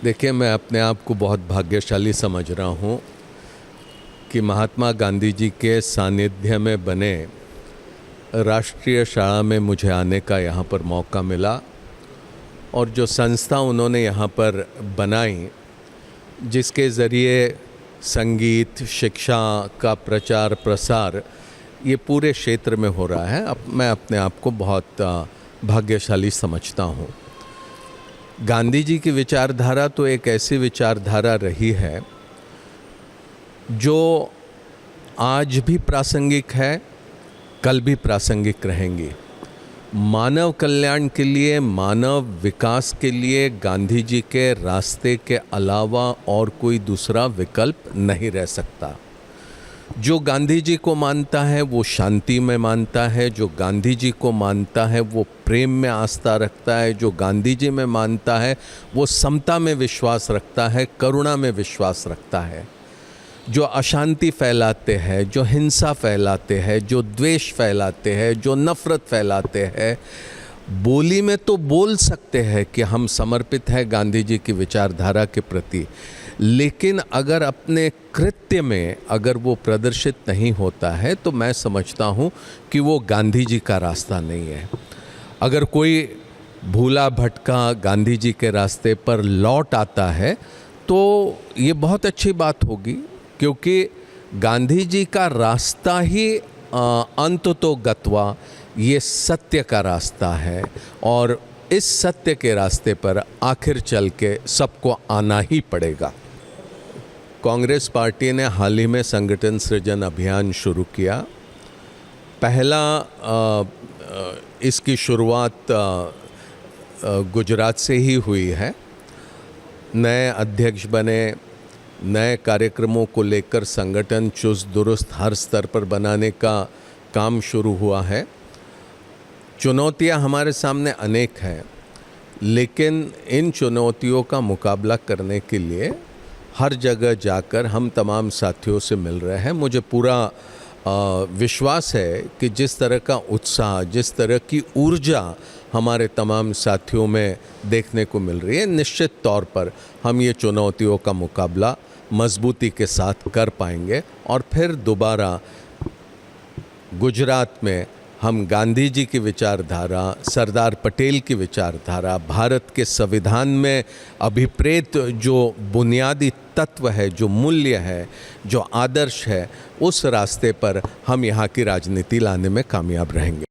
देखिए, मैं अपने आप को बहुत भाग्यशाली समझ रहा हूँ कि महात्मा गांधी जी के सानिध्य में बने राष्ट्रीय शाला में मुझे आने का यहाँ पर मौका मिला और जो संस्था उन्होंने यहाँ पर बनाई, जिसके ज़रिए संगीत शिक्षा का प्रचार प्रसार ये पूरे क्षेत्र में हो रहा है, अब मैं अपने आप को बहुत भाग्यशाली समझता हूँ। गांधी जी की विचारधारा तो एक ऐसी विचारधारा रही है जो आज भी प्रासंगिक है, कल भी प्रासंगिक रहेंगी। मानव कल्याण के लिए, मानव विकास के लिए गांधी जी के रास्ते के अलावा और कोई दूसरा विकल्प नहीं रह सकता। जो गांधी जी को मानता है वो शांति में मानता है, जो गांधी जी को मानता है वो प्रेम में आस्था रखता है, जो गांधी जी में मानता है वो समता में विश्वास रखता है, करुणा में विश्वास रखता है। जो अशांति फैलाते हैं, जो हिंसा फैलाते हैं, जो द्वेष फैलाते हैं, जो नफ़रत फैलाते हैं, बोली में तो बोल सकते हैं कि हम समर्पित हैं गांधी जी की विचारधारा के प्रति, लेकिन अगर अपने कृत्य में अगर वो प्रदर्शित नहीं होता है तो मैं समझता हूँ कि वो गांधी जी का रास्ता नहीं है। अगर कोई भूला भटका गांधी जी के रास्ते पर लौट आता है तो ये बहुत अच्छी बात होगी, क्योंकि गांधी जी का रास्ता ही अंततो गत्वा ये सत्य का रास्ता है और इस सत्य के रास्ते पर आखिर चल के सबको आना ही पड़ेगा। कांग्रेस पार्टी ने हाल ही में संगठन सृजन अभियान शुरू किया। पहला इसकी शुरुआत गुजरात से ही हुई है। नए अध्यक्ष बने, नए कार्यक्रमों को लेकर संगठन चुस्त दुरुस्त हर स्तर पर बनाने का काम शुरू हुआ है। चुनौतियां हमारे सामने अनेक हैं, लेकिन इन चुनौतियों का मुकाबला करने के लिए हर जगह जाकर हम तमाम साथियों से मिल रहे हैं। मुझे पूरा विश्वास है कि जिस तरह का उत्साह, जिस तरह की ऊर्जा हमारे तमाम साथियों में देखने को मिल रही है, निश्चित तौर पर हम ये चुनौतियों का मुकाबला मजबूती के साथ कर पाएंगे और फिर दोबारा गुजरात में हम गांधी जी की विचारधारा, सरदार पटेल की विचारधारा, भारत के संविधान में अभिप्रेत जो बुनियादी तत्व है, जो मूल्य है, जो आदर्श है, उस रास्ते पर हम यहाँ की राजनीति लाने में कामयाब रहेंगे।